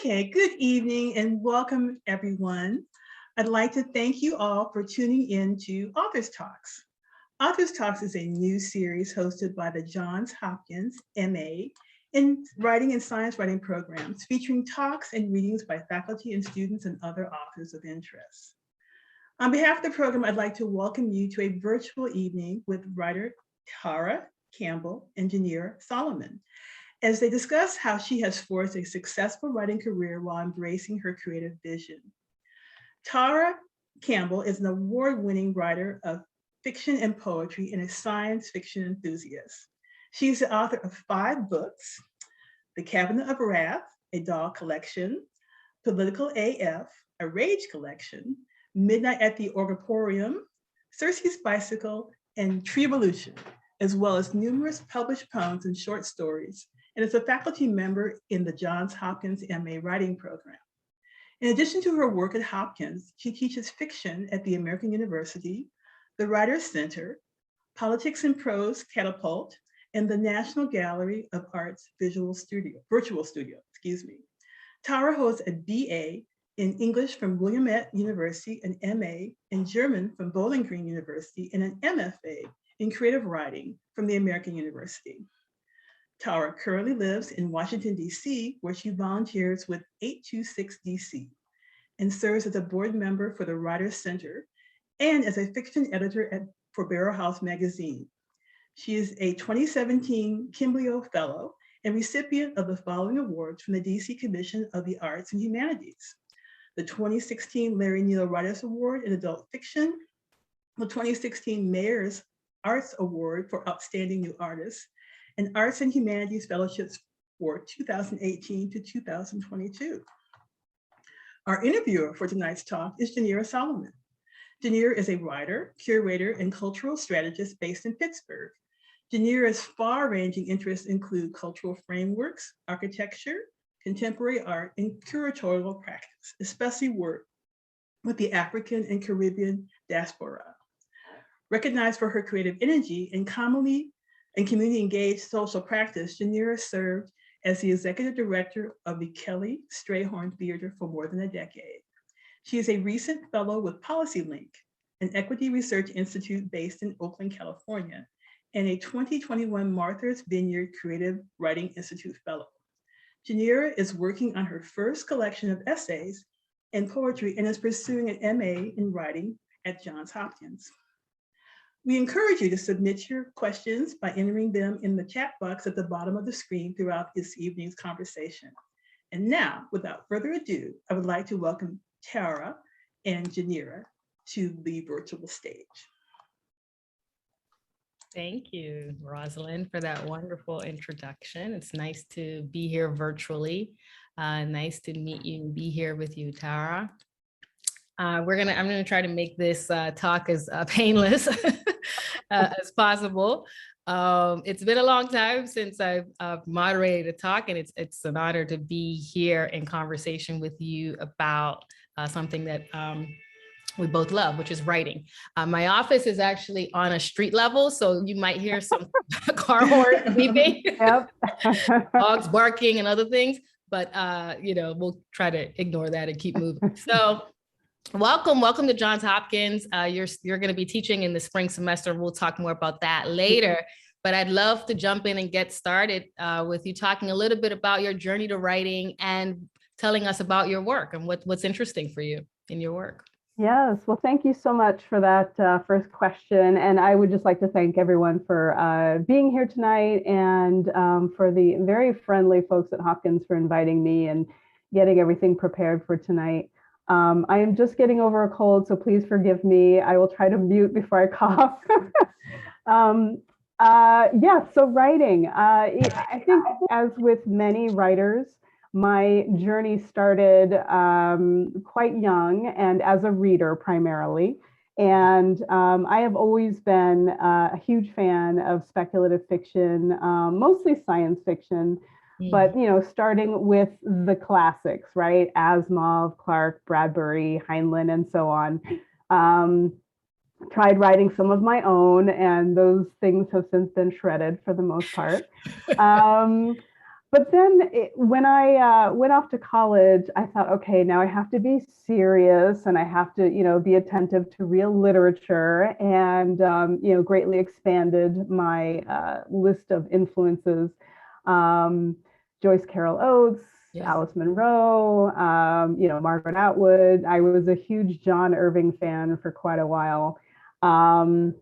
Okay, good evening and welcome everyone. I'd like to thank you all for tuning in to Authors Talks. Authors Talks is a new series hosted by the Johns Hopkins MA in Writing and Science Writing programs, featuring talks and readings by faculty and students and other authors of interest. On behalf of the program, I'd like to welcome you to a virtual evening with writer Tara Campbell and Janera Solomn, as they discuss how she has forged a successful writing career while embracing her creative vision. Tara Campbell is an award-winning writer of fiction and poetry and a science fiction enthusiast. She's the author of 5 books: The Cabinet of Wrath, a doll collection; Political AF, a rage collection; Midnight at the Orgoporium, Circe's Bicycle, and Treevolution, as well as numerous published poems and short stories, and is a faculty member in the Johns Hopkins MA Writing Program. In addition to her work at Hopkins, she teaches fiction at the American University, the Writers Center, Politics and Prose Catapult, and the National Gallery of Art's Virtual Studio. Tara holds a BA in English from Willamette University, an MA in German from Bowling Green University, and an MFA in creative writing from the American University. Tara currently lives in Washington, D.C., where she volunteers with 826 DC and serves as a board member for the Writers Center and as a fiction editor for Barrow House magazine. She is a 2017 Kimblio Fellow and recipient of the following awards from the DC Commission of the Arts and Humanities: the 2016 Larry Neal Writers Award in Adult Fiction, the 2016 Mayor's Arts Award for Outstanding New Artists, and Arts and Humanities Fellowships for 2018 to 2022. Our interviewer for tonight's talk is Janera Solomn. Janera is a writer, curator, and cultural strategist based in Pittsburgh. Janera's far-ranging interests include cultural frameworks, architecture, contemporary art, and curatorial practice, especially work with the African and Caribbean diaspora. Recognized for her creative energy and community-engaged social practice, Janera served as the executive director of the Kelly Strayhorn Theater for more than a decade. She is a recent fellow with PolicyLink, an equity research institute based in Oakland, California, and a 2021 Martha's Vineyard Creative Writing Institute fellow. Janera is working on her first collection of essays and poetry and is pursuing an MA in writing at Johns Hopkins. We encourage you to submit your questions by entering them in the chat box at the bottom of the screen throughout this evening's conversation. And now, without further ado, I would like to welcome Tara and Janera to the virtual stage. Thank you, Rosalind, for that wonderful introduction. It's nice to be here virtually. Nice to meet you and be here with you, Tara. I'm gonna try to make this talk as painless as possible. It's been a long time since I've moderated a talk, and it's an honor to be here in conversation with you about something that we both love, which is writing. My office is actually on a street level, so you might hear some car horn beeping, dogs barking and other things, but we'll try to ignore that and keep moving. So welcome to Johns Hopkins. You're going to be teaching in the spring semester. We'll talk more about that later, but I'd love to jump in and get started with you talking a little bit about your journey to writing and telling us about your work and what's interesting for you in your work. Yes, well, thank you so much for that first question. And I would just like to thank everyone for being here tonight, and for the very friendly folks at Hopkins for inviting me and getting everything prepared for tonight. I am just getting over a cold, so please forgive me. I will try to mute before I cough. So writing. I think, as with many writers, my journey started quite young and as a reader primarily. And I have always been a huge fan of speculative fiction, mostly science fiction. But, starting with the classics, right? Asimov, Clarke, Bradbury, Heinlein, and so on. Tried writing some of my own, and those things have since been shredded for the most part. But then when I went off to college, I thought, okay, now I have to be serious and I have to, be attentive to real literature, and, greatly expanded my list of influences. Joyce Carol Oates, Yes. Alice Munro, Margaret Atwood. I was a huge John Irving fan for quite a while. And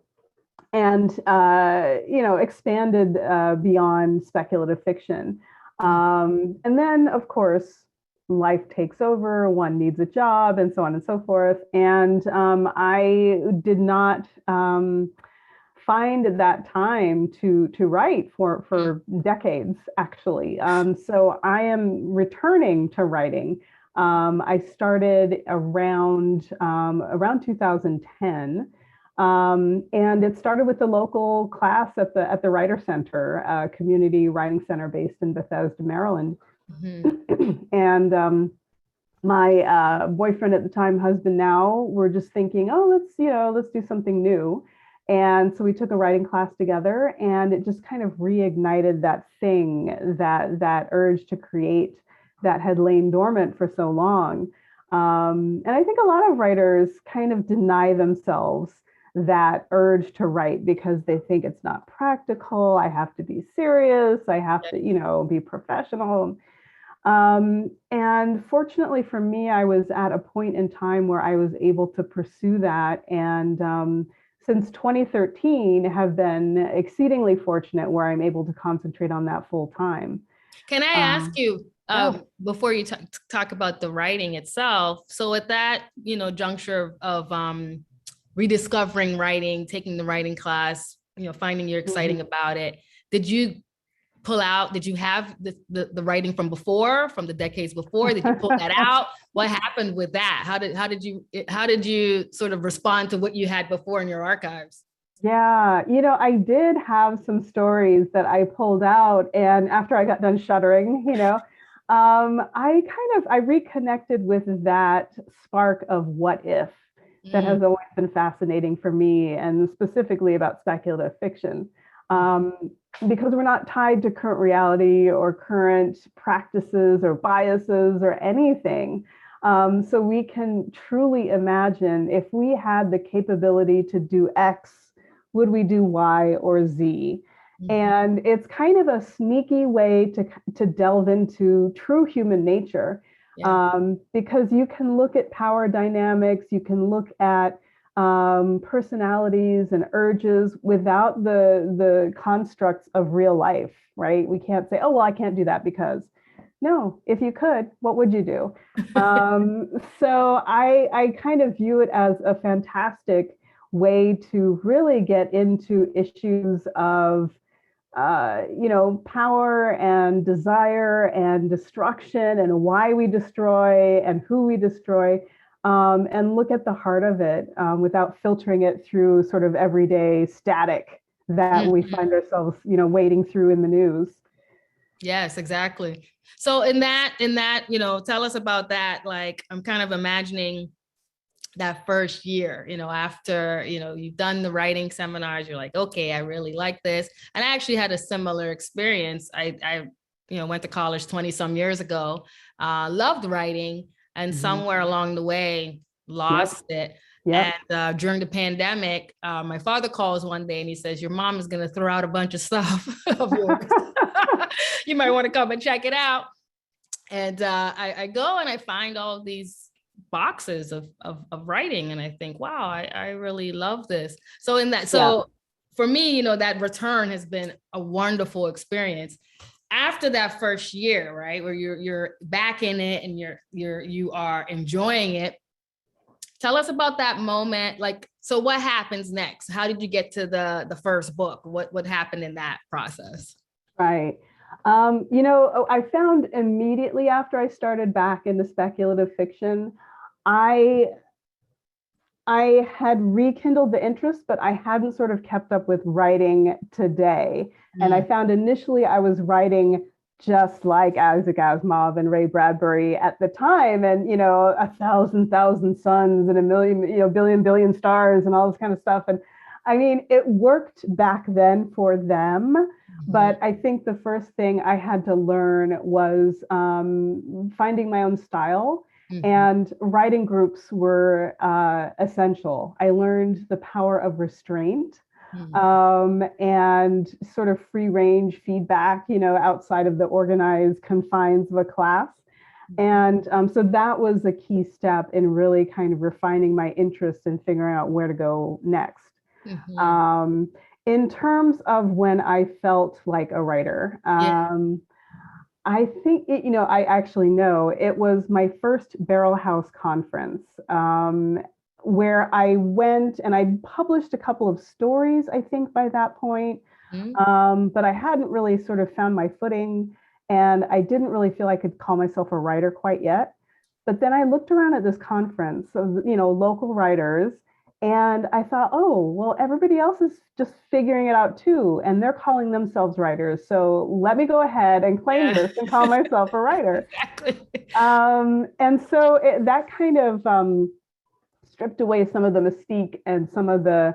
expanded beyond speculative fiction. And then, of course, life takes over, one needs a job, and so on and so forth. And I did not find that time to write for decades, actually. So I am returning to writing. I started around 2010. And it started with the local class at the Writer Center, a community writing center based in Bethesda, Maryland. And my boyfriend at the time, husband now, were just thinking, oh, let's do something new. And so we took a writing class together, and it just kind of reignited that thing, that urge to create that had lain dormant for so long. And I think a lot of writers kind of deny themselves that urge to write because they think it's not practical. I have to be serious. I have to, be professional. And fortunately for me, I was at a point in time where I was able to pursue that. And since 2013, have been exceedingly fortunate where I'm able to concentrate on that full time. Can I ask you, before you talk about the writing itself, so at that, juncture of rediscovering writing, taking the writing class, finding you're exciting about it, did you have the writing from the decades before? Did you pull that out? What happened with that? How did you sort of respond to what you had before in your archives? Yeah, I did have some stories that I pulled out, and after I got done shuddering, I reconnected with that spark of what if that has always been fascinating for me, and specifically about speculative fiction. Because we're not tied to current reality or current practices or biases or anything. So we can truly imagine, if we had the capability to do X, would we do Y or Z? And it's kind of a sneaky way to delve into true human nature. Because you can look at power dynamics, you can look at personalities and urges without the constructs of real life, right? We can't say, oh, well, I can't do that because. No, if you could, what would you do? So I kind of view it as a fantastic way to really get into issues of power and desire and destruction, and why we destroy and who we destroy, and look at the heart of it without filtering it through sort of everyday static that we find ourselves, wading through in the news. Yes, exactly. So in that, tell us about that. Like, I'm kind of imagining that first year, after, you've done the writing seminars, you're like, okay, I really like this. And I actually had a similar experience. I went to college 20 some years ago, loved writing, and somewhere along the way lost it. And during the pandemic, my father calls one day and he says, your mom is going to throw out a bunch of stuff of yours. You might want to come and check it out. And I go and I find all these boxes of writing, and I think, wow, I really love this. So for me, that return has been a wonderful experience. After that first year, right, where you're back in it and you are enjoying it, tell us about that moment. Like, so what happens next? How did you get to the first book? What happened in that process? Right. I found immediately after I started back into speculative fiction, I had rekindled the interest, but I hadn't sort of kept up with writing today. And I found initially I was writing just like Isaac Asimov and Ray Bradbury at the time, and 1,000 suns and a million, billion stars and all this kind of stuff. And I mean, it worked back then for them, but I think the first thing I had to learn was finding my own style. And writing groups were essential. I learned the power of restraint and sort of free range feedback, outside of the organized confines of a class. And so that was a key step in really kind of refining my interest and figuring out where to go next. In terms of when I felt like a writer, I think, I actually know it was my first Barrel House conference where I went and I published a couple of stories, I think, by that point. But I hadn't really sort of found my footing, and I didn't really feel I could call myself a writer quite yet. But then I looked around at this conference of, local writers, and I thought, oh, well, everybody else is just figuring it out too, and they're calling themselves writers. So let me go ahead and claim this and call myself a writer. Exactly. And so that kind of stripped away some of the mystique and some of the,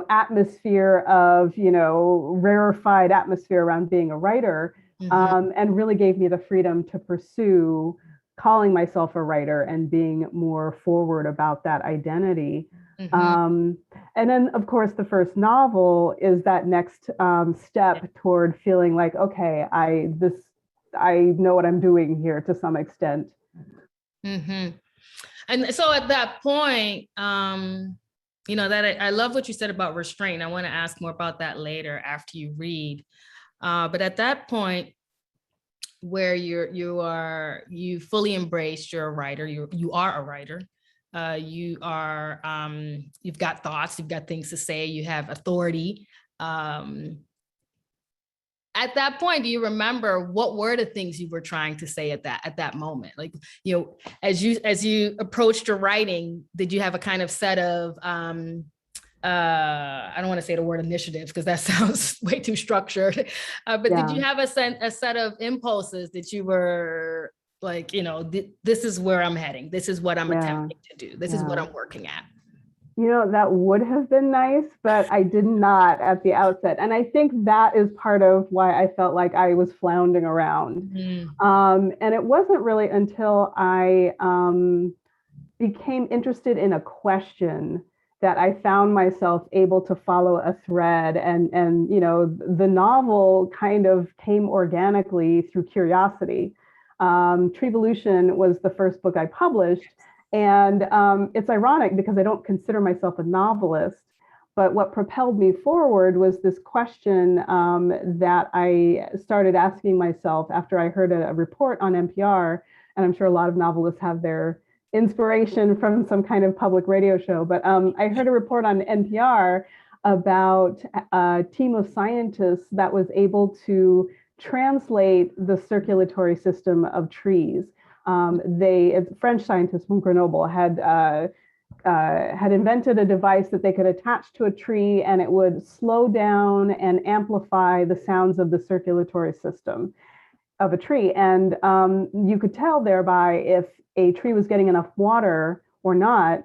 atmosphere of, rarefied atmosphere around being a writer, and really gave me the freedom to pursue calling myself a writer and being more forward about that identity. And then, of course, the first novel is that next step toward feeling like, okay, I know what I'm doing here to some extent. And so at that point, that I love what you said about restraint. I want to ask more about that later after you read. But at that point, where you fully embraced you're a writer, you are a writer. You've got thoughts, you've got things to say, you have authority. At that point, do you remember what were the things you were trying to say at that moment? Like, as you approached your writing, did you have a kind of set of I don't want to say the word initiatives because that sounds way too structured, but did you have a set of impulses that you were like, this is where I'm heading. This is what I'm attempting to do. This is what I'm working at. That would have been nice, but I did not at the outset. And I think that is part of why I felt like I was floundering around. And it wasn't really until I became interested in a question that I found myself able to follow a thread. And the novel kind of came organically through curiosity. Treevolution was the first book I published. And it's ironic because I don't consider myself a novelist, but what propelled me forward was this question that I started asking myself after I heard a report on NPR, and I'm sure a lot of novelists have their inspiration from some kind of public radio show, but I heard a report on NPR about a team of scientists that was able to translate the circulatory system of trees. French scientists from Grenoble had invented a device that they could attach to a tree, and it would slow down and amplify the sounds of the circulatory system of a tree. And you could tell thereby if a tree was getting enough water or not,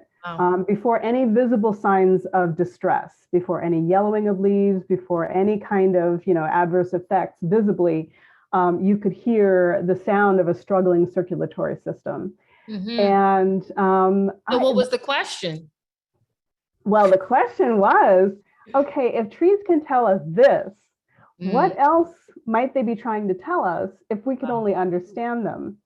before any visible signs of distress, before any yellowing of leaves, before any kind of adverse effects visibly. You could hear the sound of a struggling circulatory system. And so what was the question? Well, the question was, okay, if trees can tell us this, what else might they be trying to tell us if we could only understand them?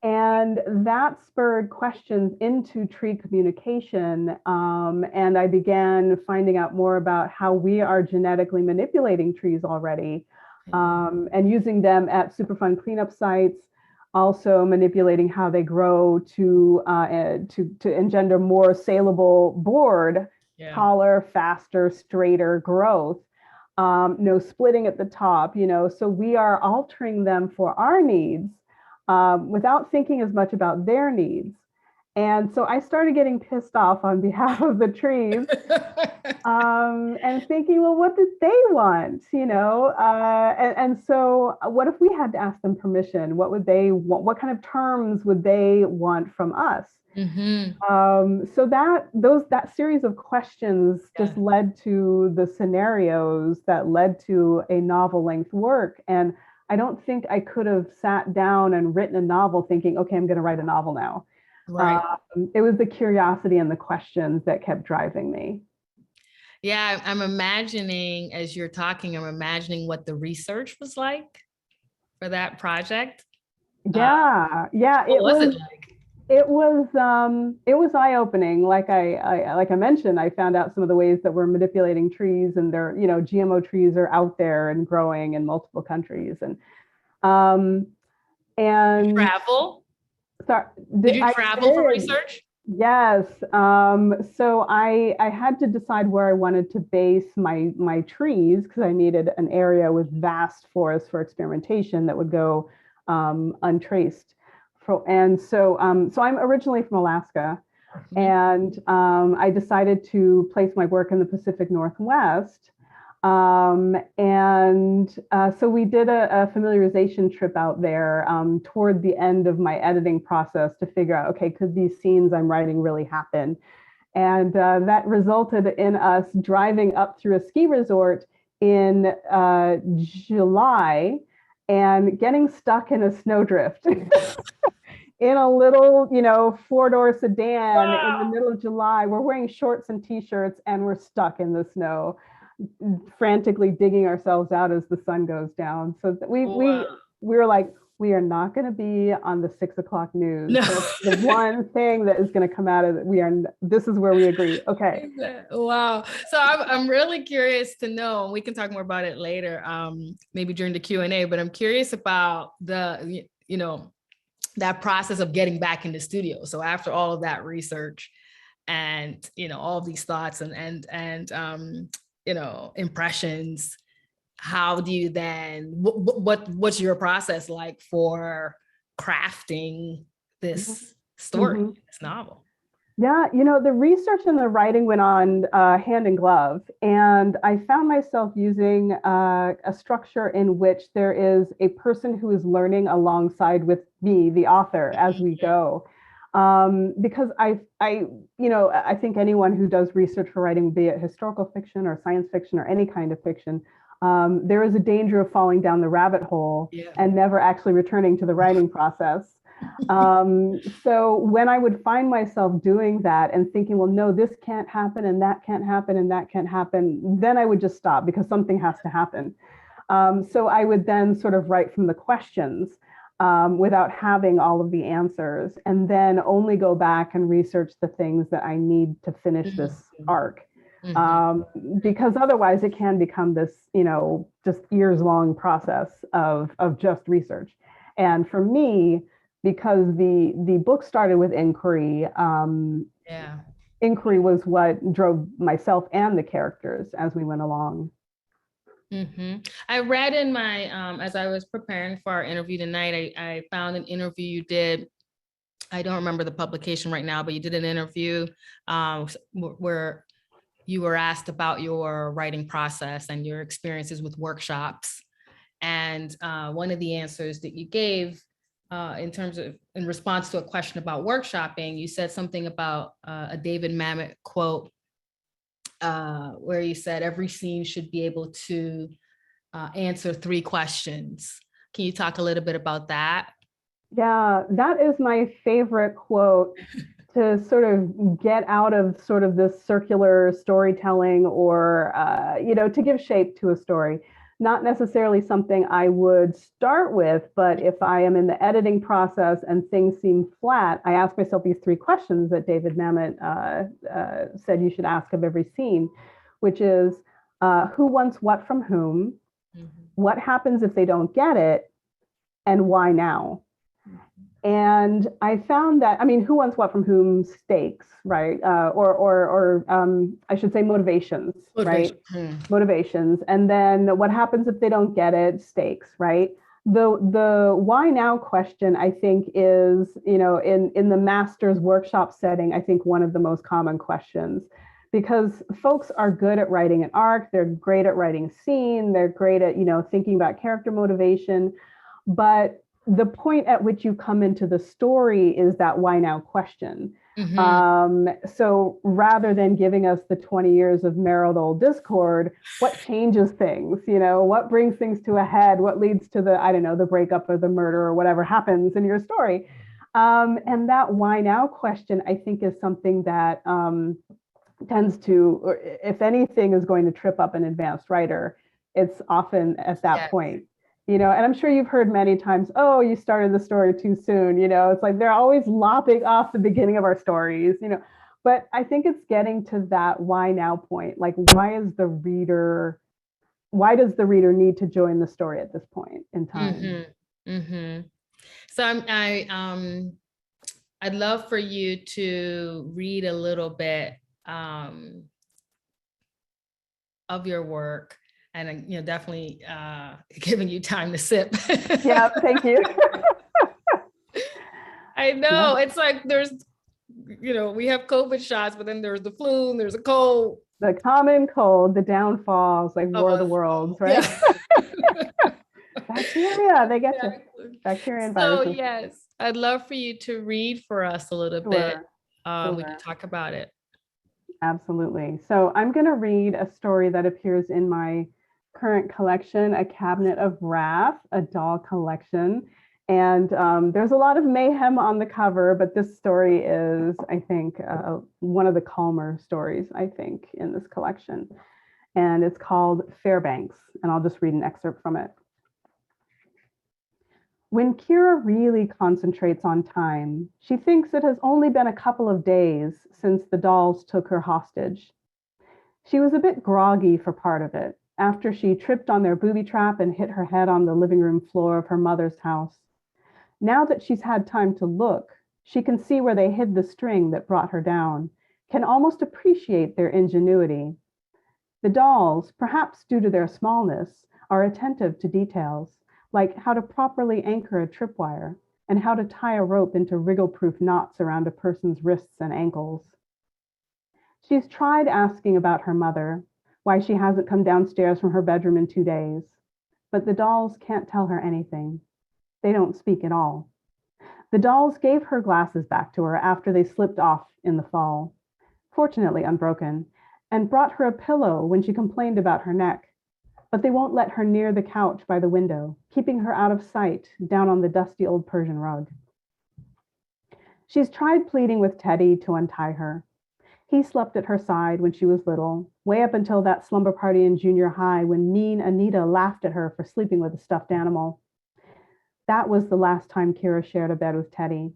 And that spurred questions into tree communication. And I began finding out more about how we are genetically manipulating trees already. And using them at Superfund cleanup sites, also manipulating how they grow to engender more saleable board, taller, faster, straighter growth. No splitting at the top, so we are altering them for our needs without thinking as much about their needs. And so I started getting pissed off on behalf of the trees, and thinking, well, what did they want? And so what if we had to ask them permission? What would they want? What kind of terms would they want from us? So that series of questions just led to the scenarios that led to a novel length work. And I don't think I could have sat down and written a novel thinking, okay, I'm going to write a novel now. Right. It was the curiosity and the questions that kept driving me. Yeah, I'm imagining, as you're talking, I'm imagining what the research was like for that project. Yeah, What was it like? It was eye-opening. Like I mentioned, I found out some of the ways that we're manipulating trees, and they're, GMO trees are out there and growing in multiple countries. And Travel? Sorry, did you travel for research? Yes. So I had to decide where I wanted to base my trees, because I needed an area with vast forests for experimentation that would go untraced. So I'm originally from Alaska, and I decided to place my work in the Pacific Northwest. So we did a familiarization trip out there toward the end of my editing process to figure out, okay, could these scenes I'm writing really happen? And that resulted in us driving up through a ski resort in July and getting stuck in a snowdrift in a little, 4-door sedan in the middle of July. We're wearing shorts and t-shirts, and we're stuck in the snow, frantically digging ourselves out as the sun goes down. So we were like, we are not going to be on the 6 o'clock news. No. That's the one thing that is going to come out of it. This is where we agree. Okay. Wow. So I'm really curious to know, and we can talk more about it later, maybe during the Q&A, but I'm curious about the, that process of getting back in the studio. So after all of that research and, all of these thoughts and impressions, how do you then, what's your process like for crafting this story, this novel? Yeah, the research and the writing went on hand in glove, and I found myself using a structure in which there is a person who is learning alongside with me, the author, as we go. Because I think anyone who does research for writing, be it historical fiction or science fiction or any kind of fiction, there is a danger of falling down the rabbit hole and never actually returning to the writing process. So when I would find myself doing that and thinking, well, no, this can't happen, and that can't happen, and that can't happen, then I would just stop, because something has to happen. So I would then sort of write from the questions without having all of the answers, and then only go back and research the things that I need to finish this arc. Because otherwise it can become this, just years-long process of just research. And for me, because the book started with inquiry, inquiry was what drove myself and the characters as we went along. I read in my, as I was preparing for our interview tonight, I found an interview you did. I don't remember the publication right now, but you did an interview where you were asked about your writing process and your experiences with workshops. And one of the answers that you gave in response to a question about workshopping, you said something about a David Mamet quote, where you said every scene should be able to answer 3 questions. Can you talk a little bit about that? Yeah, that is my favorite quote to sort of get out of sort of this circular storytelling, or, to give shape to a story. Not necessarily something I would start with, but if I am in the editing process and things seem flat, I ask myself these 3 questions that David Mamet said you should ask of every scene, which is, who wants what from whom? What happens if they don't get it? And why now? And I found that, who wants what from whom? Stakes, right? Or I should say motivations, right? Motivations. And then what happens if they don't get it? Stakes, right? The why now question, I think, is, in the master's workshop setting, I think one of the most common questions, because folks are good at writing an arc, they're great at writing scene, they're great at, thinking about character motivation, but the point at which you come into the story is that why now question. So rather than giving us the 20 years of marital discord, what changes things, what brings things to a head, what leads to the, I don't know, the breakup or the murder or whatever happens in your story. And that why now question, I think, is something that tends to, or if anything is going to trip up an advanced writer, it's often at that point. And I'm sure you've heard many times, oh, you started the story too soon. It's like they're always lopping off the beginning of our stories, but I think it's getting to that why now point. Like, why does the reader need to join the story at this point in time? So I'd love for you to read a little bit of your work. And definitely giving you time to sip. Yeah, thank you. I know, it's like there's, we have COVID shots, but then there's the flu and there's a cold. The common cold, the downfalls, like War of the Worlds, right? Yeah. Bacteria, they get you. Bacteria and viruses. So yes, I'd love for you to read for us a little bit. We can talk about it. Absolutely. So I'm going to read a story that appears in my current collection, A Cabinet of Wrath, a doll collection. And there's a lot of mayhem on the cover, but this story is, I think, one of the calmer stories, I think, in this collection. And it's called Fairbanks, and I'll just read an excerpt from it. When Kira really concentrates on time, she thinks it has only been a couple of days since the dolls took her hostage. She was a bit groggy for part of it, after she tripped on their booby trap and hit her head on the living room floor of her mother's house. Now that she's had time to look, she can see where they hid the string that brought her down, can almost appreciate their ingenuity. The dolls, perhaps due to their smallness, are attentive to details, like how to properly anchor a tripwire and how to tie a rope into wriggle-proof knots around a person's wrists and ankles. She's tried asking about her mother, why she hasn't come downstairs from her bedroom in 2 days, but the dolls can't tell her anything. They don't speak at all. The dolls gave her glasses back to her after they slipped off in the fall, fortunately unbroken, and brought her a pillow when she complained about her neck, but they won't let her near the couch by the window, keeping her out of sight down on the dusty old Persian rug. She's tried pleading with Teddy to untie her. He slept at her side when she was little, way up until that slumber party in junior high when mean Anita laughed at her for sleeping with a stuffed animal. That was the last time Kira shared a bed with Teddy.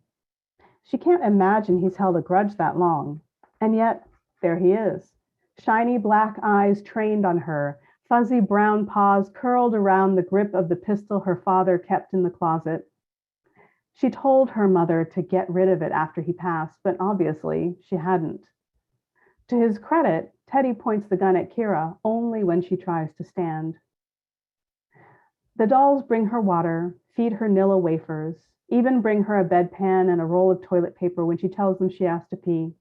She can't imagine he's held a grudge that long, and yet there he is, shiny black eyes trained on her, fuzzy brown paws curled around the grip of the pistol her father kept in the closet. She told her mother to get rid of it after he passed, but obviously she hadn't. To his credit, Teddy points the gun at Kira only when she tries to stand. The dolls bring her water, feed her Nilla wafers, even bring her a bedpan and a roll of toilet paper when she tells them she has to pee.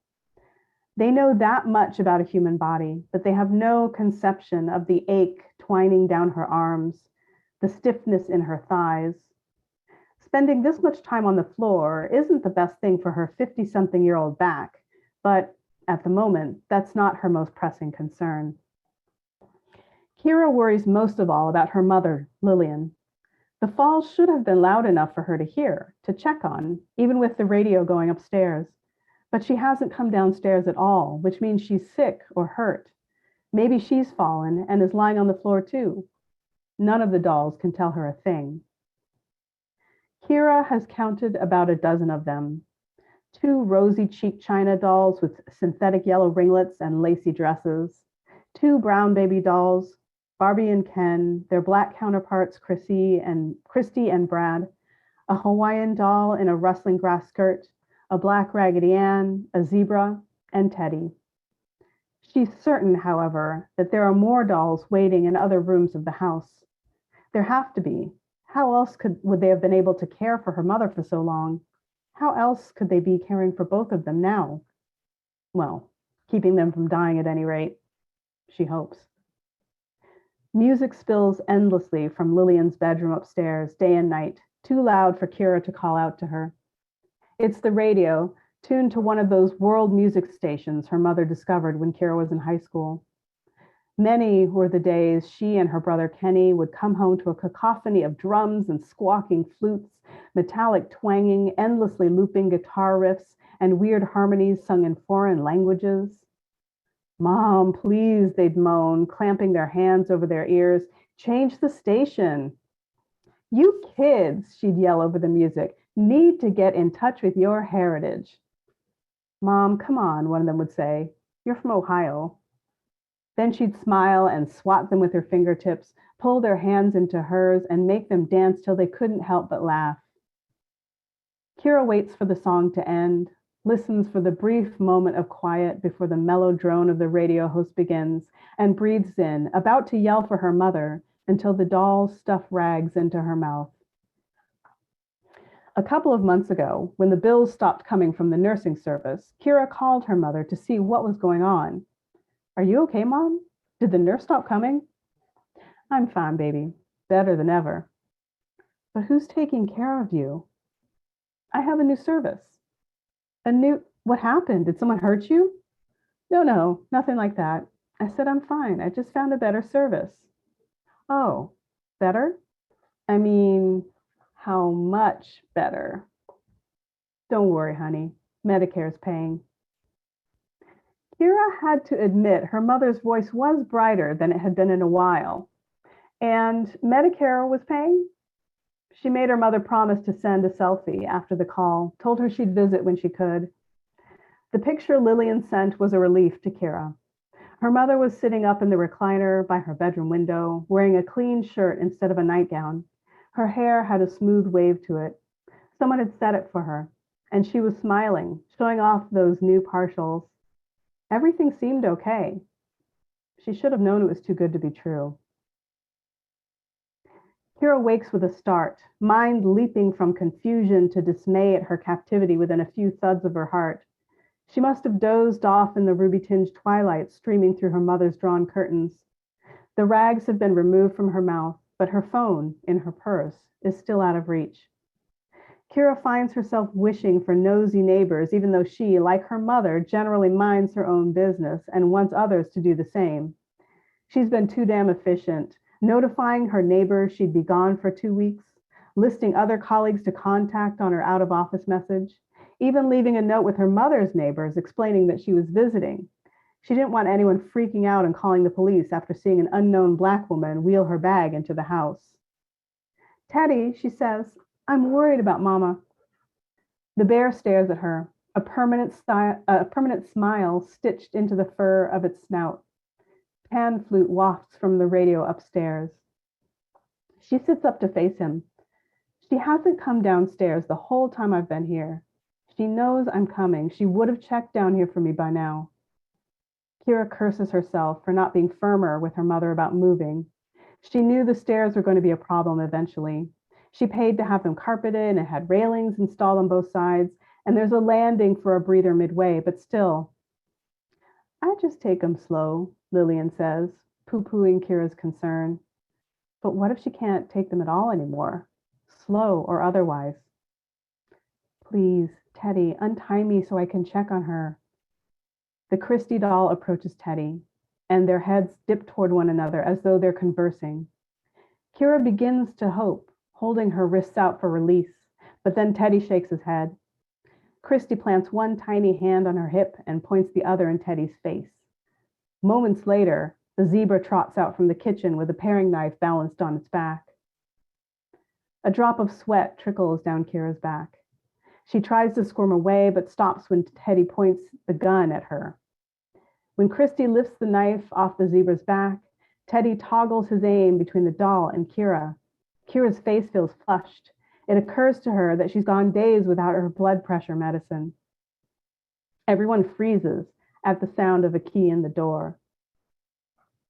They know that much about a human body, but they have no conception of the ache twining down her arms, the stiffness in her thighs. Spending this much time on the floor isn't the best thing for her 50-something-year-old back, but at the moment, that's not her most pressing concern. Kira worries most of all about her mother, Lillian. The fall should have been loud enough for her to hear, to check on, even with the radio going upstairs. But she hasn't come downstairs at all, which means she's sick or hurt. Maybe she's fallen and is lying on the floor too. None of the dolls can tell her a thing. Kira has counted about a dozen of them. 2 rosy-cheeked china dolls with synthetic yellow ringlets and lacy dresses. 2 brown baby dolls, Barbie and Ken, their black counterparts Christy and Brad, a Hawaiian doll in a rustling grass skirt, a black Raggedy Ann, a zebra, and Teddy. She's certain, however, that there are more dolls waiting in other rooms of the house. There have to be. How else would they have been able to care for her mother for so long? How else could they be caring for both of them now? Well, keeping them from dying at any rate, she hopes. Music spills endlessly from Lillian's bedroom upstairs, day and night, too loud for Kira to call out to her. It's the radio, tuned to one of those world music stations her mother discovered when Kira was in high school. Many were the days she and her brother Kenny would come home to a cacophony of drums and squawking flutes, metallic twanging, endlessly looping guitar riffs, and weird harmonies sung in foreign languages. Mom, please, they'd moan, clamping their hands over their ears. Change the station. You kids, she'd yell over the music, need to get in touch with your heritage. Mom, come on, one of them would say. You're from Ohio. Then she'd smile and swat them with her fingertips, pull their hands into hers, and make them dance till they couldn't help but laugh. Kira waits for the song to end, listens for the brief moment of quiet before the mellow drone of the radio host begins, and breathes in, about to yell for her mother, until the doll stuffs rags into her mouth. A couple of months ago, when the bills stopped coming from the nursing service, Kira called her mother to see what was going on. Are you okay, Mom? Did the nurse stop coming? I'm fine, baby. Better than ever. But who's taking care of you? I have a new service. What happened? Did someone hurt you? No, nothing like that. I said I'm fine. I just found a better service. Oh, better? I mean, how much better? Don't worry, honey. Medicare's paying. Kira had to admit her mother's voice was brighter than it had been in a while. And Medicare was paying? She made her mother promise to send a selfie after the call, told her she'd visit when she could. The picture Lillian sent was a relief to Kira. Her mother was sitting up in the recliner by her bedroom window, wearing a clean shirt instead of a nightgown. Her hair had a smooth wave to it. Someone had set it for her, and she was smiling, showing off those new partials. Everything seemed okay. She should have known it was too good to be true. Kira wakes with a start, mind leaping from confusion to dismay at her captivity within a few thuds of her heart. She must have dozed off in the ruby-tinged twilight streaming through her mother's drawn curtains. The rags have been removed from her mouth, but her phone, in her purse, is still out of reach. Kira finds herself wishing for nosy neighbors, even though she, like her mother, generally minds her own business and wants others to do the same. She's been too damn efficient, notifying her neighbors she'd be gone for 2 weeks, listing other colleagues to contact on her out-of-office message, even leaving a note with her mother's neighbors explaining that she was visiting. She didn't want anyone freaking out and calling the police after seeing an unknown Black woman wheel her bag into the house. Teddy, she says, I'm worried about Mama. The bear stares at her, a permanent smile stitched into the fur of its snout. Pan flute wafts from the radio upstairs. She sits up to face him. She hasn't come downstairs the whole time I've been here. She knows I'm coming. She would have checked down here for me by now. Kira curses herself for not being firmer with her mother about moving. She knew the stairs were going to be a problem eventually. She paid to have them carpeted and had railings installed on both sides, and there's a landing for a breather midway, but still. I just take them slow, Lillian says, poo-pooing Kira's concern. But what if she can't take them at all anymore, slow or otherwise? Please, Teddy, untie me so I can check on her. The Christie doll approaches Teddy, and their heads dip toward one another as though they're conversing. Kira begins to hope, holding her wrists out for release, but then Teddy shakes his head. Christie plants one tiny hand on her hip and points the other in Teddy's face. Moments later, the zebra trots out from the kitchen with a paring knife balanced on its back. A drop of sweat trickles down Kira's back. She tries to squirm away, but stops when Teddy points the gun at her. When Christie lifts the knife off the zebra's back, Teddy toggles his aim between the doll and Kira. Kira's face feels flushed. It occurs to her that she's gone days without her blood pressure medicine. Everyone freezes at the sound of a key in the door.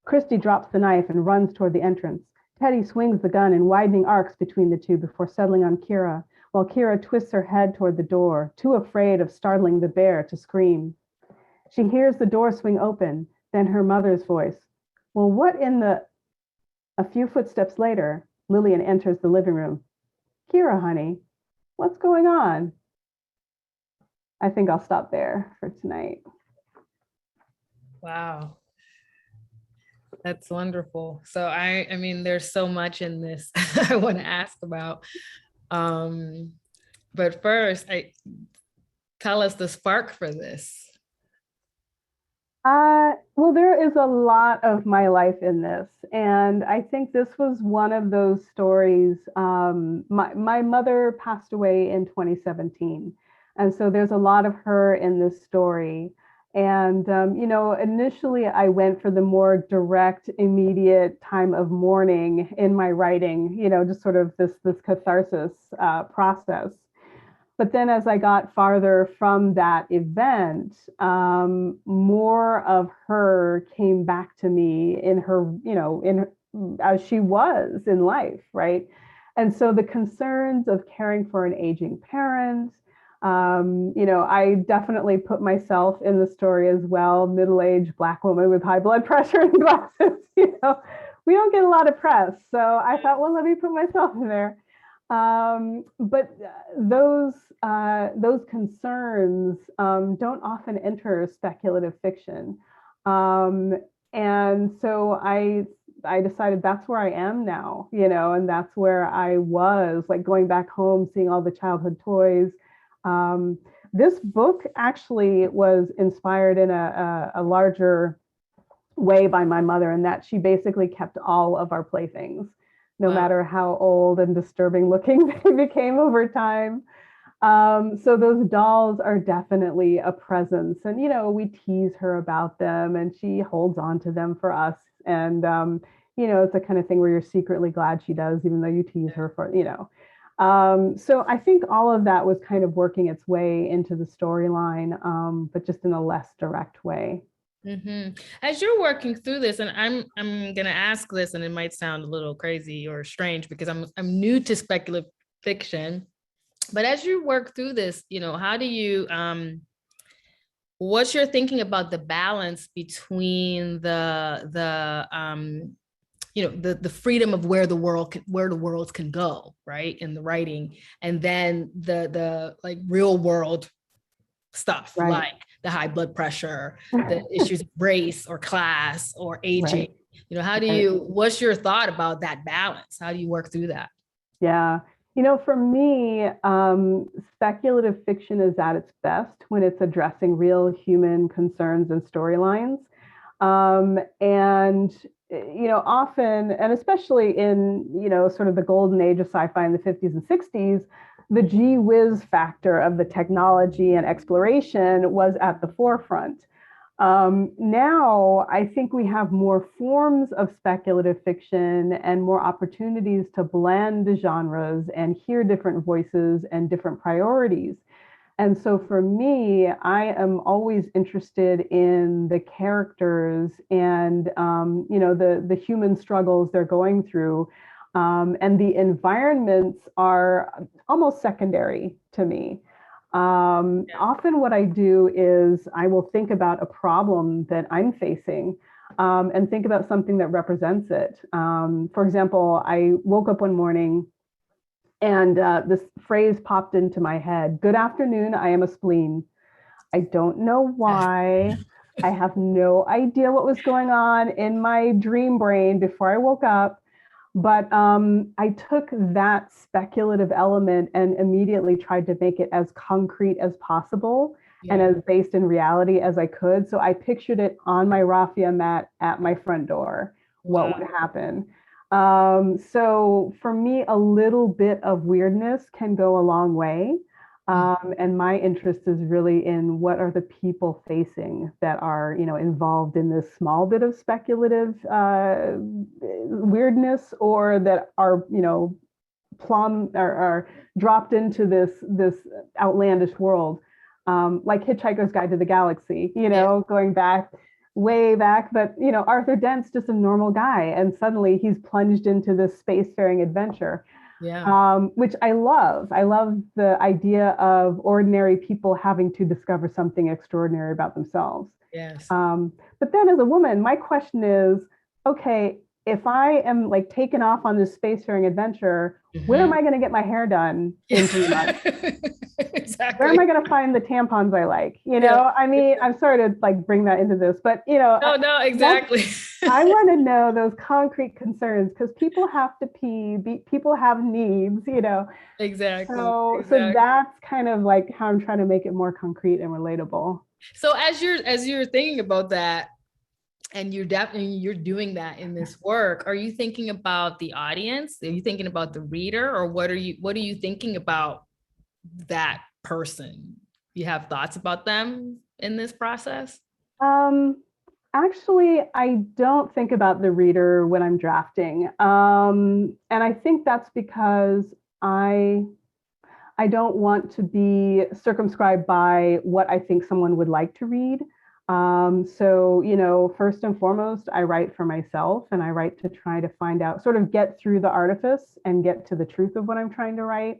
Christie drops the knife and runs toward the entrance. Teddy swings the gun in widening arcs between the two before settling on Kira, while Kira twists her head toward the door, too afraid of startling the bear to scream. She hears the door swing open, then her mother's voice. Well, what in the... A few footsteps later, Lillian enters the living room. Kira, honey, what's going on? I think I'll stop there for tonight. Wow. That's wonderful. So I mean, there's so much in this I want to ask about. But first, tell us the spark for this. Well, there is a lot of my life in this. And I think this was one of those stories. My mother passed away in 2017. And so there's a lot of her in this story. And, initially I went for the more direct, immediate time of mourning in my writing, just sort of this catharsis process. But then as I got farther from that event, more of her came back to me in her, as she was in life, right? And so the concerns of caring for an aging parent, I definitely put myself in the story as well, middle-aged Black woman with high blood pressure and glasses, we don't get a lot of press. So I thought, well, let me put myself in there. But those concerns don't often enter speculative fiction. And so I decided that's where I am now, and that's where I was, like going back home, seeing all the childhood toys. This book actually was inspired in a larger way by my mother, in that she basically kept all of our playthings, no matter how old and disturbing looking they became over time. So those dolls are definitely a presence, and we tease her about them, and she holds on to them for us. And it's the kind of thing where you're secretly glad she does, even though you tease her for. So I think all of that was kind of working its way into the storyline, but just in a less direct way. Mm-hmm. As you're working through this, and I'm gonna ask this, and it might sound a little crazy or strange because I'm new to speculative fiction, but as you work through this, how do you what's your thinking about the balance between the freedom of where the worlds can go, right, in the writing, and then the like real world stuff, right, like the high blood pressure, the issues of race or class or aging, right. What's your thought about that balance? How do you work through that? Yeah, for me, speculative fiction is at its best when it's addressing real human concerns and storylines. And often, and especially in, sort of the golden age of sci-fi in the 50s and 60s, the gee whiz factor of the technology and exploration was at the forefront. Now, I think we have more forms of speculative fiction and more opportunities to blend genres and hear different voices and different priorities. And so for me, I am always interested in the characters and, the human struggles they're going through. And the environments are almost secondary to me. Often what I do is I will think about a problem that I'm facing and think about something that represents it. For example, I woke up one morning and this phrase popped into my head: "Good afternoon, I am a spleen." I don't know why. I have no idea what was going on in my dream brain before I woke up. But I took that speculative element and immediately tried to make it as concrete as possible and as based in reality as I could. So I pictured it on my raffia mat at my front door, what would happen. So for me, a little bit of weirdness can go a long way. And my interest is really in what are the people facing that are, involved in this small bit of speculative weirdness, or that are, are dropped into this outlandish world, like Hitchhiker's Guide to the Galaxy, going back. way back, but Arthur Dent's just a normal guy, and suddenly he's plunged into this spacefaring adventure. Yeah. Which I love. I love the idea of ordinary people having to discover something extraordinary about themselves. Yes. But then as a woman, my question is, okay, if I am like taken off on this spacefaring adventure, where am I going to get my hair done in 3 months? Exactly. Where am I going to find the tampons I like? I mean, I'm sorry to like bring that into this, but no, exactly. I want to know those concrete concerns because people have to pee, people have needs, Exactly. So that's kind of like how I'm trying to make it more concrete and relatable. So as you're thinking about that, and you're doing that in this work, are you thinking about the audience? Are you thinking about the reader, or what are you thinking about that person? You have thoughts about them in this process? Actually, I don't think about the reader when I'm drafting. And I think that's because I don't want to be circumscribed by what I think someone would like to read. So, first and foremost, I write for myself, and I write to try to find out, sort of get through the artifice and get to the truth of what I'm trying to write.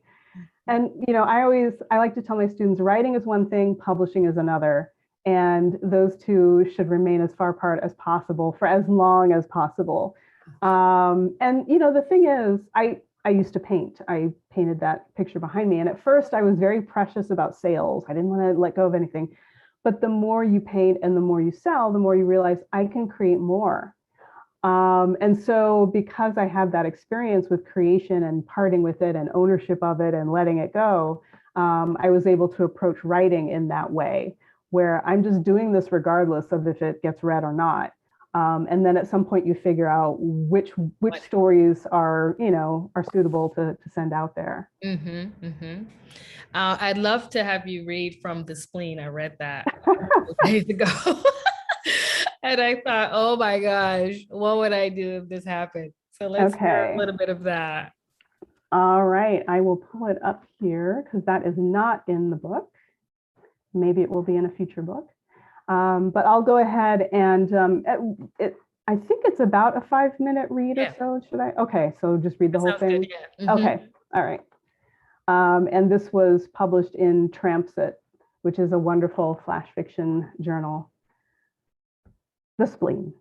And, I like to tell my students, writing is one thing, publishing is another. And those two should remain as far apart as possible for as long as possible. And, the thing is, I used to paint. I painted that picture behind me. And at first I was very precious about sales. I didn't want to let go of anything. But the more you paint and the more you sell, the more you realize I can create more. And so because I had that experience with creation and parting with it and ownership of it and letting it go, I was able to approach writing in that way, where I'm just doing this regardless of if it gets read or not. And then at some point you figure out which stories are suitable to send out there. I'd love to have you read from the Spleen. I read that days ago. And I thought, oh my gosh, what would I do if this happened? So let's hear a little bit of that. All right, I will pull it up here because that is not in the book. Maybe it will be in a future book. But I'll go ahead and I think it's about a 5-minute read or so. Should I? Okay, so just read the whole thing. Good, yeah. Okay, all right. And this was published in Trampset, which is a wonderful flash fiction journal. The Spleen.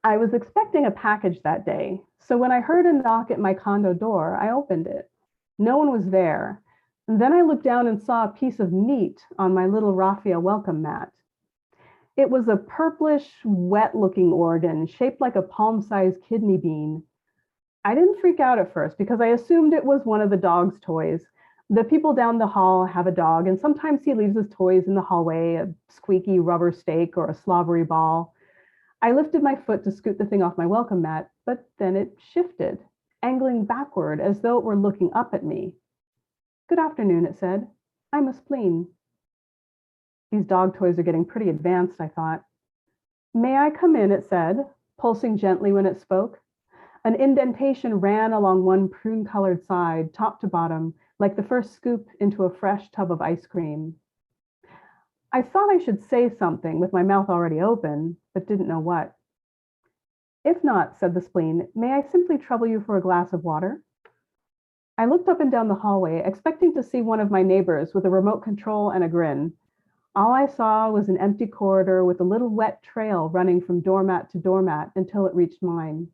I was expecting a package that day, so when I heard a knock at my condo door, I opened it. No one was there. And then I looked down and saw a piece of meat on my little raffia welcome mat. It was a purplish, wet-looking organ shaped like a palm-sized kidney bean. I didn't freak out at first because I assumed it was one of the dog's toys. The people down the hall have a dog, and sometimes he leaves his toys in the hallway, a squeaky rubber steak or a slobbery ball. I lifted my foot to scoot the thing off my welcome mat, but then it shifted, angling backward as though it were looking up at me. Good afternoon, it said. I'm a Spleen. These dog toys are getting pretty advanced, I thought. May I come in, it said, pulsing gently when it spoke. An indentation ran along one prune-colored side, top to bottom, like the first scoop into a fresh tub of ice cream. I thought I should say something with my mouth already open, but didn't know what. If not, said the Spleen, may I simply trouble you for a glass of water? I looked up and down the hallway, expecting to see one of my neighbors with a remote control and a grin. All I saw was an empty corridor with a little wet trail running from doormat to doormat until it reached mine.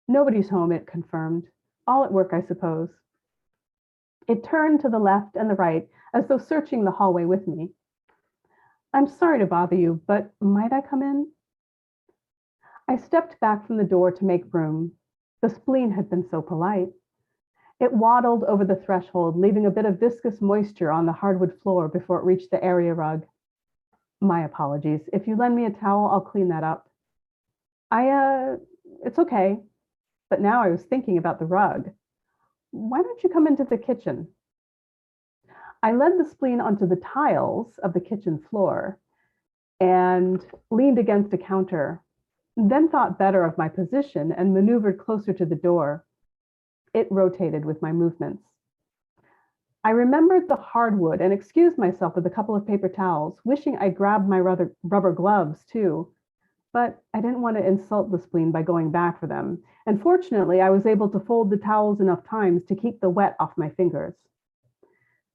Nobody's home, it confirmed. All at work, I suppose. It turned to the left and the right, as though searching the hallway with me. I'm sorry to bother you, but might I come in? I stepped back from the door to make room. The Spleen had been so polite. It waddled over the threshold, leaving a bit of viscous moisture on the hardwood floor before it reached the area rug. My apologies. If you lend me a towel, I'll clean that up. It's okay. But now I was thinking about the rug. Why don't you come into the kitchen? I led the Spleen onto the tiles of the kitchen floor and leaned against a counter, then thought better of my position and maneuvered closer to the door. It rotated with my movements. I remembered the hardwood and excused myself with a couple of paper towels, wishing I'd grabbed my rubber gloves too. But I didn't want to insult the spleen by going back for them. And fortunately, I was able to fold the towels enough times to keep the wet off my fingers.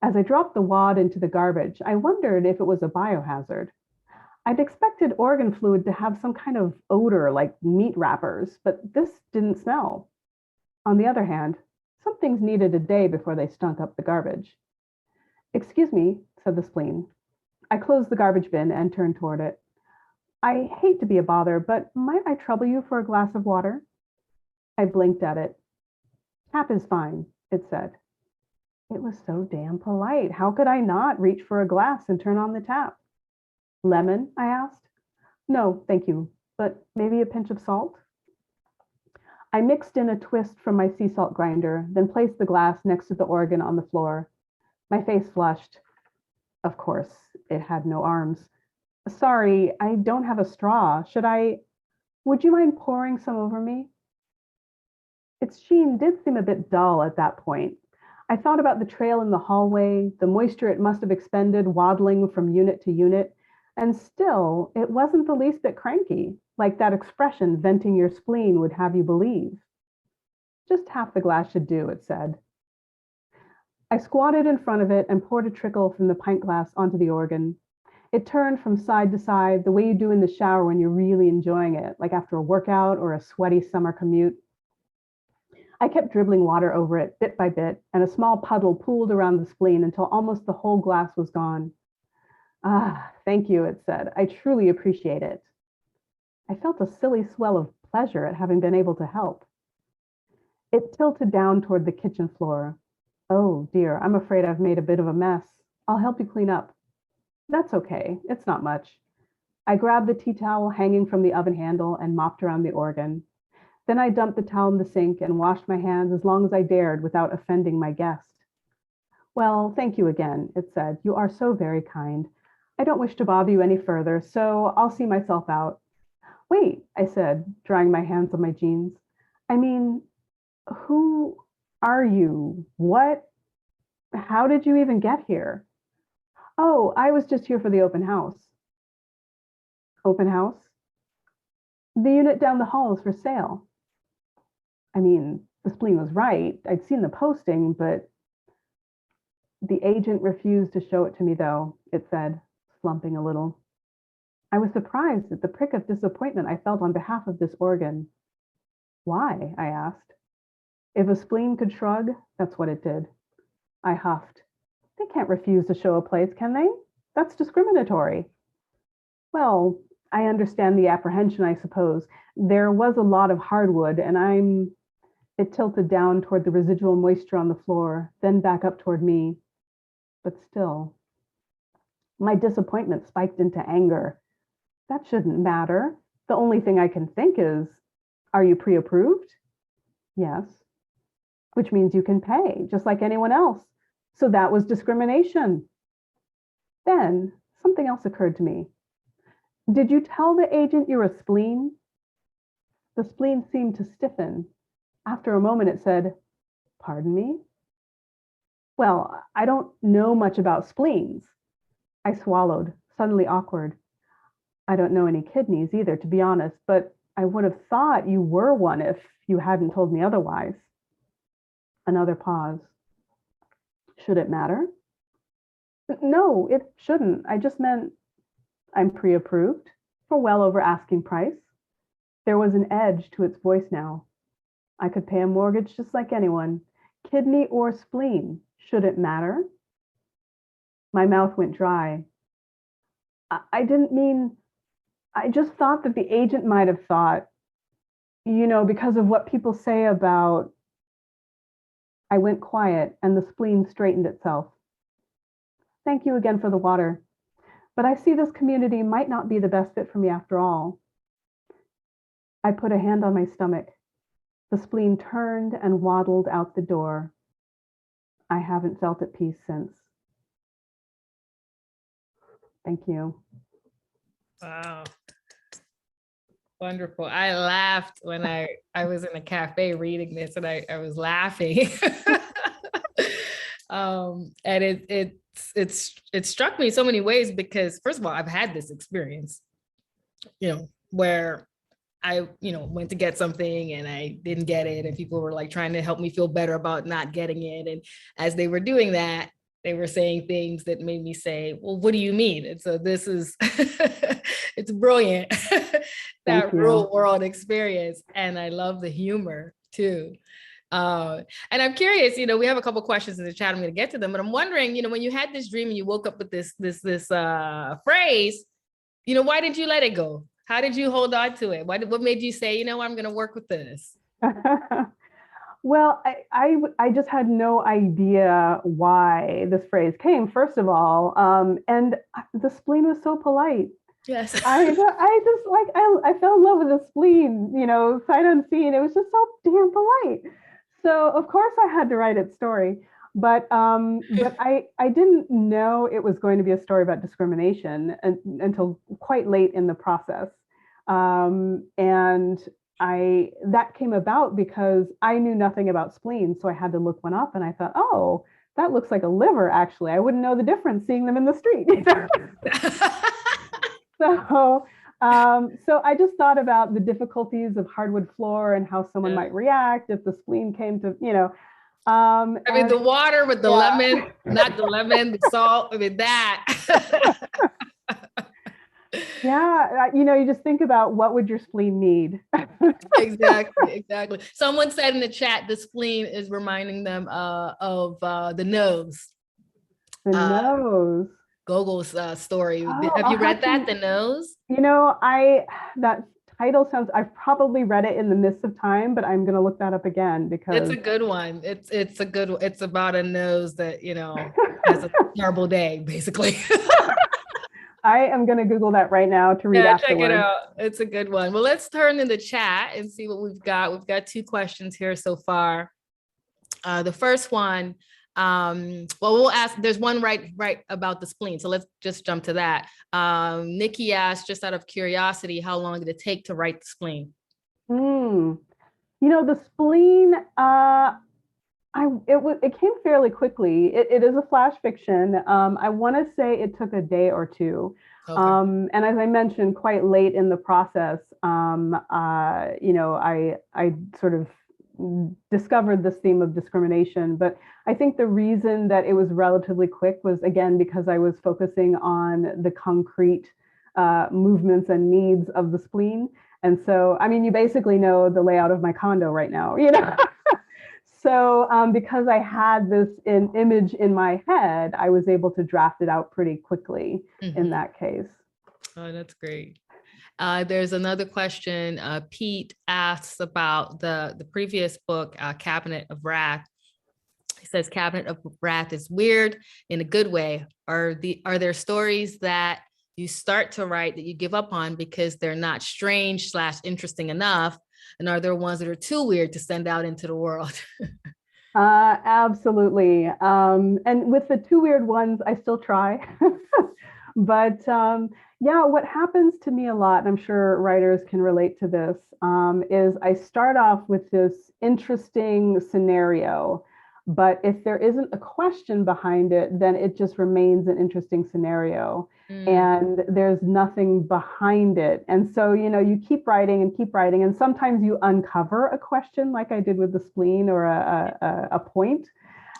As I dropped the wad into the garbage, I wondered if it was a biohazard. I'd expected organ fluid to have some kind of odor like meat wrappers, but this didn't smell. On the other hand, some things needed a day before they stunk up the garbage. Excuse me, said the spleen. I closed the garbage bin and turned toward it. I hate to be a bother, but might I trouble you for a glass of water? I blinked at it. Tap is fine, it said. It was so damn polite. How could I not reach for a glass and turn on the tap? Lemon, I asked. No, thank you, but maybe a pinch of salt? I mixed in a twist from my sea salt grinder, then placed the glass next to the organ on the floor. My face flushed. Of course, it had no arms. Sorry, I don't have a straw. Would you mind pouring some over me? Its sheen did seem a bit dull at that point. I thought about the trail in the hallway, the moisture it must have expended waddling from unit to unit, and still, it wasn't the least bit cranky, like that expression, venting your spleen, would have you believe. Just half the glass should do, it said. I squatted in front of it and poured a trickle from the pint glass onto the organ. It turned from side to side the way you do in the shower when you're really enjoying it, like after a workout or a sweaty summer commute. I kept dribbling water over it bit by bit, and a small puddle pooled around the spleen until almost the whole glass was gone. Ah, thank you, it said. I truly appreciate it. I felt a silly swell of pleasure at having been able to help. It tilted down toward the kitchen floor. Oh dear, I'm afraid I've made a bit of a mess. I'll help you clean up. That's okay, it's not much. I grabbed the tea towel hanging from the oven handle and mopped around the organ. Then I dumped the towel in the sink and washed my hands as long as I dared without offending my guest. Well, thank you again, it said. You are so very kind. I don't wish to bother you any further, so I'll see myself out. Wait, I said, drying my hands on my jeans. I mean, who are you? What? How did you even get here? Oh, I was just here for the open house. Open house? The unit down the hall is for sale. I mean, the spleen was right. I'd seen the posting, but the agent refused to show it to me, though, it said, slumping a little. I was surprised at the prick of disappointment I felt on behalf of this organ. Why? I asked. If a spleen could shrug, that's what it did. I huffed. They can't refuse to show a place, can they? That's discriminatory. Well, I understand the apprehension, I suppose. There was a lot of hardwood, and It tilted down toward the residual moisture on the floor, then back up toward me. But still, my disappointment spiked into anger. That shouldn't matter. The only thing I can think is, are you pre-approved? Yes. Which means you can pay, just like anyone else. So that was discrimination. Then something else occurred to me. Did you tell the agent you're a spleen? The spleen seemed to stiffen. After a moment, it said, pardon me? Well, I don't know much about spleens. I swallowed, suddenly awkward. I don't know any kidneys either, to be honest, but I would have thought you were one if you hadn't told me otherwise. Another pause. Should it matter? No, it shouldn't. I just meant I'm pre-approved for well over asking price. There was an edge to its voice now. I could pay a mortgage just like anyone. Kidney or spleen, should it matter? My mouth went dry. I didn't mean, I just thought that the agent might have thought, because of what people say about. I went quiet and the spleen straightened itself. Thank you again for the water, but I see this community might not be the best fit for me after all. I put a hand on my stomach. The spleen turned and waddled out the door. I haven't felt at peace since. Thank you. Wow. Wonderful. I laughed when I was in a cafe reading this, and I was laughing. And it struck me in so many ways because, first of all, I've had this experience, where I, went to get something and I didn't get it, and people were like trying to help me feel better about not getting it. And as they were doing that, they were saying things that made me say, well, what do you mean? And so this is, it's brilliant, that real world experience. And I love the humor too. And I'm curious, we have a couple questions in the chat. I'm going to get to them, but I'm wondering, when you had this dream and you woke up with this phrase, why did you let it go? How did you hold on to it? What made you say, I'm going to work with this? Well, I just had no idea why this phrase came, first of all. And the spleen was so polite. Yes. I fell in love with the spleen, sight unseen. It was just so damn polite. So of course I had to write its story, but I didn't know it was going to be a story about discrimination until quite late in the process. And that came about because I knew nothing about spleen. So I had to look one up and I thought, oh, that looks like a liver, actually. I wouldn't know the difference seeing them in the street. So I just thought about the difficulties of hardwood floor and how someone might react if the spleen came to, the water with the lemon, not the lemon, the salt, that. Yeah, you just think about what would your spleen need. Exactly. Someone said in the chat, the spleen is reminding them of the nose. The nose. Gogol's story. Have you read that, The Nose? That title sounds, I've probably read it in the midst of time, but I'm going to look that up again because it's a good one. It's about a nose that, has a terrible day, basically. I am going to Google that right now to read afterwards. Check it out. It's a good one. Well, let's turn in the chat and see what we've got. We've got 2 questions here so far. The first one, we'll ask, there's one right about the spleen. So let's just jump to that. Nikki asked, just out of curiosity, how long did it take to write the spleen? The spleen, it came fairly quickly. It is a flash fiction. I want to say it took a day or two. Okay. And as I mentioned, quite late in the process, I sort of discovered this theme of discrimination. But I think the reason that it was relatively quick was, again, because I was focusing on the concrete movements and needs of the spleen. And so, you basically know the layout of my condo right now, So because I had this image in my head, I was able to draft it out pretty quickly in that case. Oh, that's great. There's another question. Pete asks about the previous book, Cabinet of Wrath. He says, Cabinet of Wrath is weird in a good way. Are there stories that you start to write that you give up on because they're not strange / interesting enough? And are there ones that are too weird to send out into the world? Absolutely. And with the too weird ones, I still try. But what happens to me a lot, and I'm sure writers can relate to this, is I start off with this interesting scenario, but if there isn't a question behind it, then it just remains an interesting scenario. And there's nothing behind it. And so, you keep writing, and sometimes you uncover a question like I did with the spleen or a point.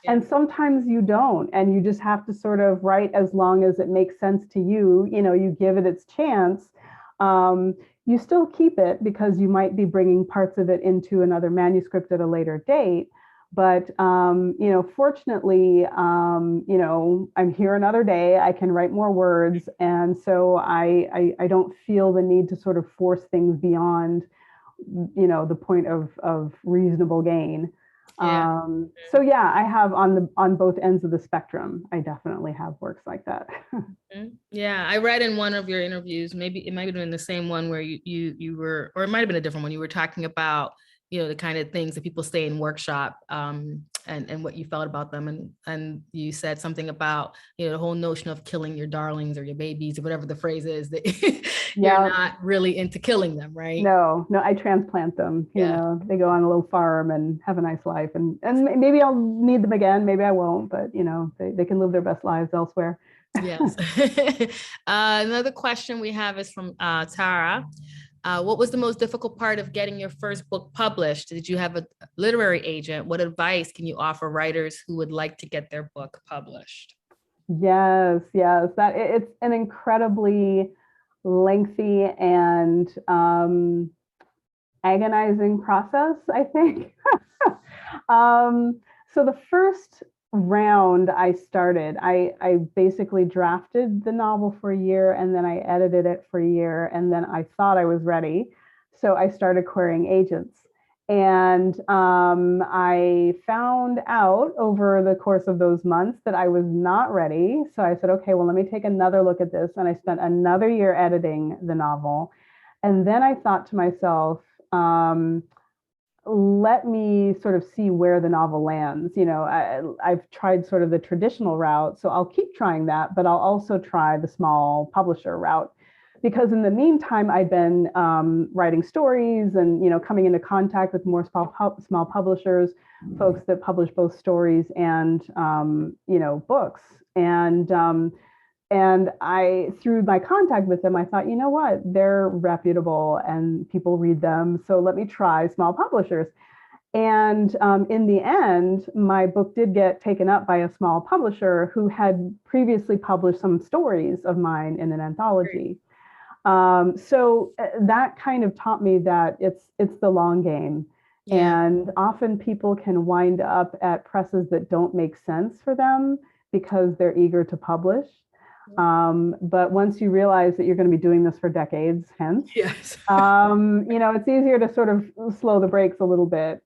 Yeah. And sometimes you don't, and you just have to sort of write as long as it makes sense to you. You give it its chance. You still keep it because you might be bringing parts of it into another manuscript at a later date. But, fortunately, I'm here another day, I can write more words. And so I don't feel the need to sort of force things beyond, the point of reasonable gain. Yeah. I have on both ends of the spectrum, I definitely have works like that. Yeah, I read in one of your interviews, maybe it might have been the same one where you were, or it might have been a different one, you were talking about the kind of things that people say in workshop. And and what you felt about them. And you said something about, the whole notion of killing your darlings or your babies or whatever the phrase is, that you're not really into killing them, right? No, I transplant them. They go on a little farm and have a nice life, and maybe I'll need them again, maybe I won't, but they can live their best lives elsewhere. Yes. Another question we have is from Tara. What was the most difficult part of getting your first book published? Did you have a literary agent? What advice can you offer writers who would like to get their book published? Yes, it's an incredibly lengthy and agonizing process, I think. So the first round I started, I basically drafted the novel for a year, and then I edited it for a year, and then I thought I was ready. So I started querying agents. And I found out over the course of those months that I was not ready. So I said, okay, well, let me take another look at this. And I spent another year editing the novel. And then I thought to myself, let me sort of see where the novel lands. I've tried sort of the traditional route, so I'll keep trying that, but I'll also try the small publisher route. Because in the meantime, I'd been writing stories and coming into contact with more small publishers, folks that publish both stories and books. And I, through my contact with them, I thought, you know what, they're reputable and people read them, so let me try small publishers. And in the end, my book did get taken up by a small publisher who had previously published some stories of mine in an anthology. So that kind of taught me that it's the long game. Yeah. And often people can wind up at presses that don't make sense for them because they're eager to publish. But once you realize that you're going to be doing this for decades hence, yes. It's easier to sort of slow the brakes a little bit.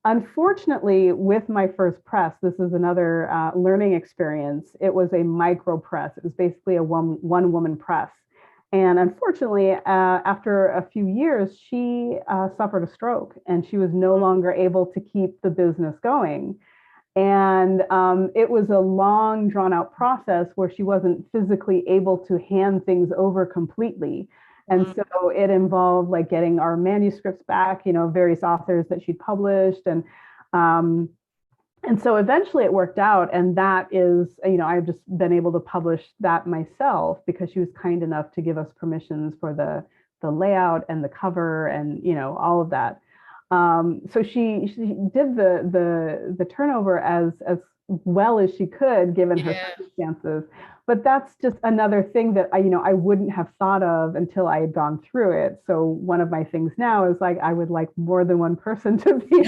Unfortunately, with my first press, this is another learning experience. It was a micro press. It was basically a one-woman press. And unfortunately, after a few years, she suffered a stroke and she was no longer able to keep the business going. And it was a long, drawn out process where she wasn't physically able to hand things over completely. And so it involved like getting our manuscripts back, various authors that she'd published. And so eventually it worked out. And that is, I've just been able to publish that myself because she was kind enough to give us permissions for the layout and the cover and, all of that. So she did the turnover as well as she could given her circumstances. But that's just another thing that I wouldn't have thought of until I had gone through it. So one of my things now is like I would like more than one person to be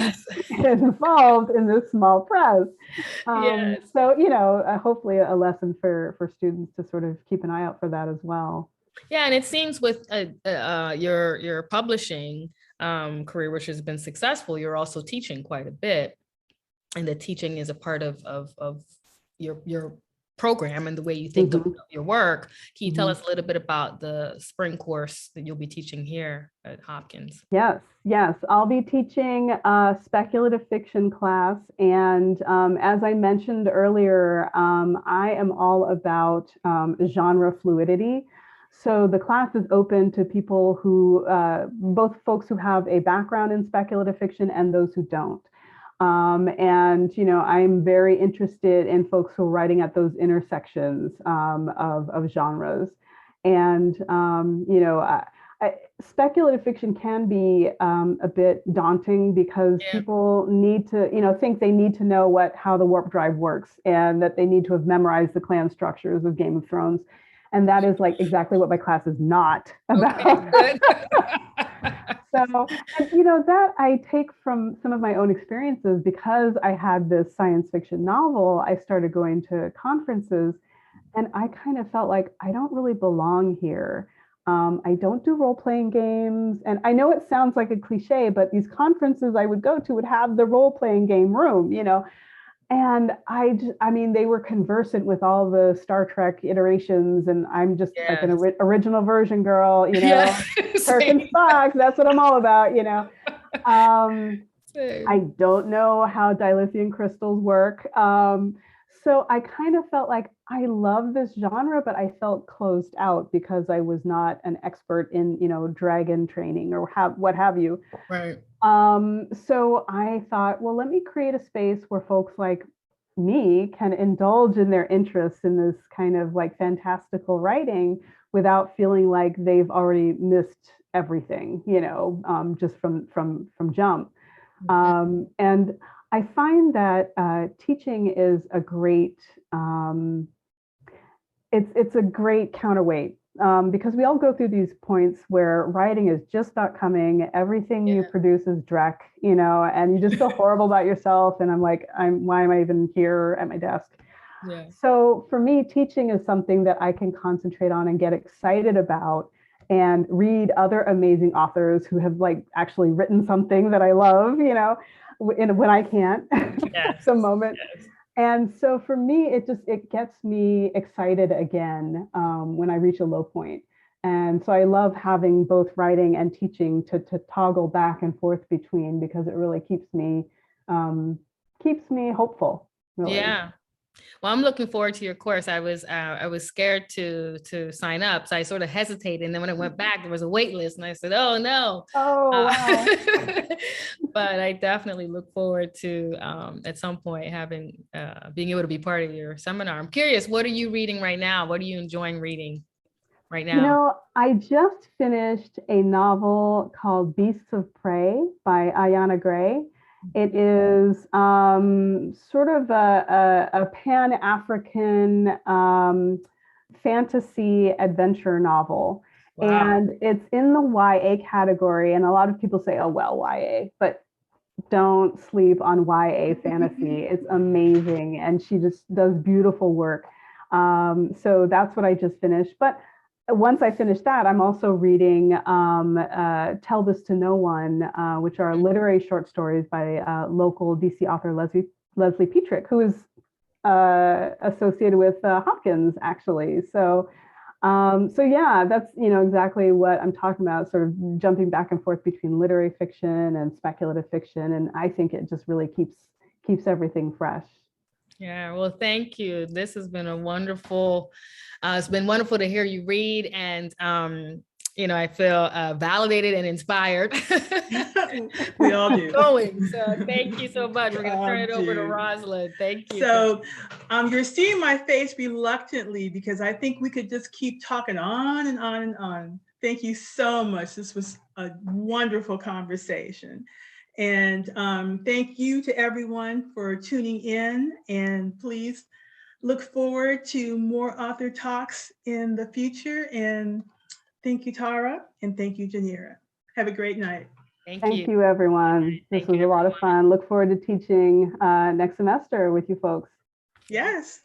involved in this small press. So hopefully a lesson for students to sort of keep an eye out for that as well. Yeah, and it seems with your publishing career, which has been successful, you're also teaching quite a bit, and the teaching is a part of your program and the way you think of your work. Can you tell us a little bit about the spring course that you'll be teaching here at Hopkins? Yes, I'll be teaching a speculative fiction class, and as I mentioned earlier, I am all about genre fluidity. So the class is open to people who, both folks who have a background in speculative fiction and those who don't. And I'm very interested in folks who are writing at those intersections of genres. And, speculative fiction can be a bit daunting because people need to, think they need to know how the warp drive works and that they need to have memorized the clan structures of Game of Thrones. And that is like exactly what my class is not about. Okay, so, that I take from some of my own experiences because I had this science fiction novel. I started going to conferences and I kind of felt like I don't really belong here. I don't do role-playing games. And I know it sounds like a cliche, but these conferences I would go to would have the role-playing game room, And they were conversant with all the Star Trek iterations, and I'm just like an original version girl, Kirk and Spock, that's what I'm all about, Same. I don't know how dilithium crystals work. So I kind of felt like I love this genre, but I felt closed out because I was not an expert in, dragon training or what have you. Right. So I thought, well, let me create a space where folks like me can indulge in their interests in this kind of like fantastical writing without feeling like they've already missed everything, just from jump. And I find that teaching is a great, it's a great counterweight, because we all go through these points where writing is just not coming. Everything you produce is dreck, and you just feel horrible about yourself. And I'm like, why am I even here at my desk? Yeah. So for me, teaching is something that I can concentrate on and get excited about and read other amazing authors who have like actually written something that I love, when I can't at the moment. Yes. And so for me, it gets me excited again when I reach a low point. And so I love having both writing and teaching to toggle back and forth between, because it really keeps me hopeful. Really. Yeah. Well, I'm looking forward to your course. I was scared to sign up, so I sort of hesitated. And then when I went back, there was a wait list, and I said, "Oh no!" Oh wow! But I definitely look forward to at some point having being able to be part of your seminar. I'm curious, what are you reading right now? What are you enjoying reading right now? I just finished a novel called Beasts of Prey by Ayanna Gray. It is sort of a Pan-African fantasy adventure novel. Wow. And it's in the YA category. And a lot of people say, oh, well, YA, but don't sleep on YA fantasy. It's amazing. And she just does beautiful work. So that's what I just finished. But once I finish that, I'm also reading Tell This to No One, which are literary short stories by local DC author Leslie Petrick, who is associated with Hopkins, actually. So yeah, that's exactly what I'm talking about, sort of jumping back and forth between literary fiction and speculative fiction, and I think it just really keeps everything fresh. Yeah, well, thank you. This has been a wonderful, it's been wonderful to hear you read, and I feel validated and inspired. We all do. So thank you so much. We're going to turn it over to Rosalind. Thank you. So you're seeing my face reluctantly, because I think we could just keep talking on and on and on. Thank you so much. This was a wonderful conversation. And thank you to everyone for tuning in, and please look forward to more author talks in the future. And thank you, Tara, and thank you, Janera. Have a great night. Thank you, everyone. This was a lot of fun. Look forward to teaching next semester with you folks. Yes.